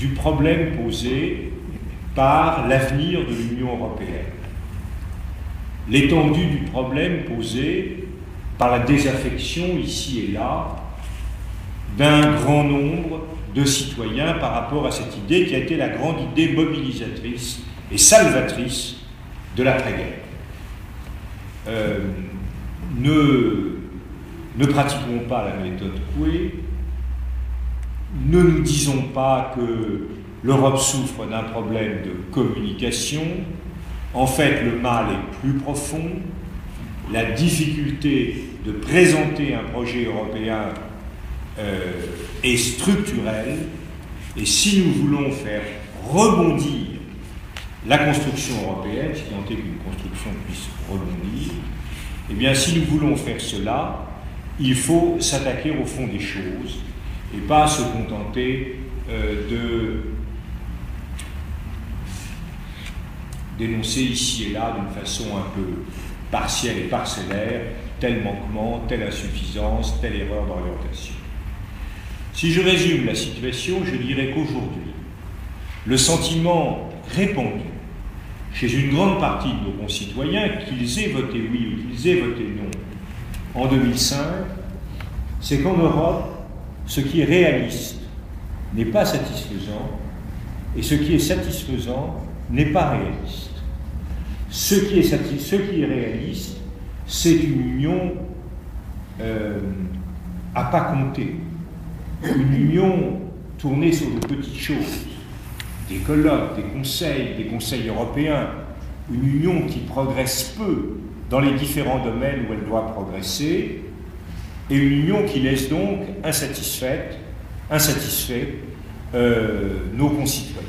du problème posé par l'avenir de l'Union européenne. L'étendue du problème posé par la désaffection, ici et là, d'un grand nombre de citoyens par rapport à cette idée qui a été la grande idée mobilisatrice et salvatrice de l'après-guerre. Ne pratiquons pas la méthode Coué, ne nous disons pas que l'Europe souffre d'un problème de communication. En fait, le mal est plus profond. La difficulté de présenter un projet européen est structurelle. Et si nous voulons faire rebondir la construction européenne, si tant est qu'une construction puisse rebondir, eh bien, si nous voulons faire cela, il faut s'attaquer au fond des choses et pas se contenter de dénoncer ici et là d'une façon un peu partielle et parcellaire tel manquement, telle insuffisance, telle erreur d'orientation. Si je résume la situation, je dirais qu'aujourd'hui, le sentiment répandu chez une grande partie de nos concitoyens, qu'ils aient voté oui ou qu'ils aient voté non en 2005, c'est qu'en Europe, ce qui est réaliste n'est pas satisfaisant et ce qui est satisfaisant n'est pas réaliste. Ce qui est réaliste, c'est une union à pas compter, une union tournée sur de petites choses, des colloques, des conseils européens, une union qui progresse peu dans les différents domaines où elle doit progresser, et une union qui laisse donc insatisfaits nos concitoyens,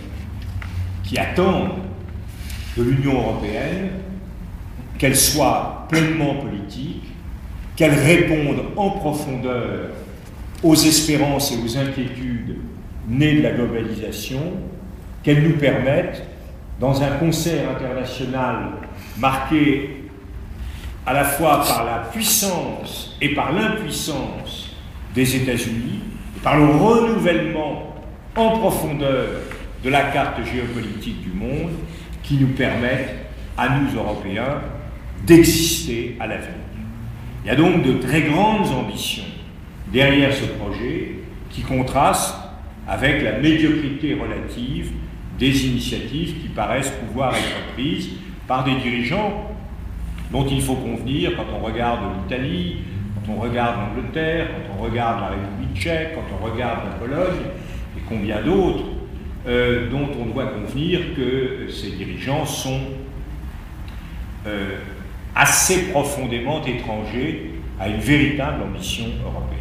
qui attendent de l'Union européenne qu'elle soit pleinement politique, qu'elle réponde en profondeur aux espérances et aux inquiétudes nées de la globalisation, qu'elle nous permette, dans un concert international marqué à la fois par la puissance et par l'impuissance des États-Unis, par le renouvellement en profondeur de la carte géopolitique du monde, qui nous permettent, à nous Européens, d'exister à l'avenir. Il y a donc de très grandes ambitions derrière ce projet qui contrastent avec la médiocrité relative des initiatives qui paraissent pouvoir être prises par des dirigeants dont il faut convenir quand on regarde l'Italie, quand on regarde l'Angleterre, quand on regarde la République tchèque, quand on regarde la Pologne, et combien d'autres, dont on doit convenir que ces dirigeants sont assez profondément étrangers à une véritable ambition européenne.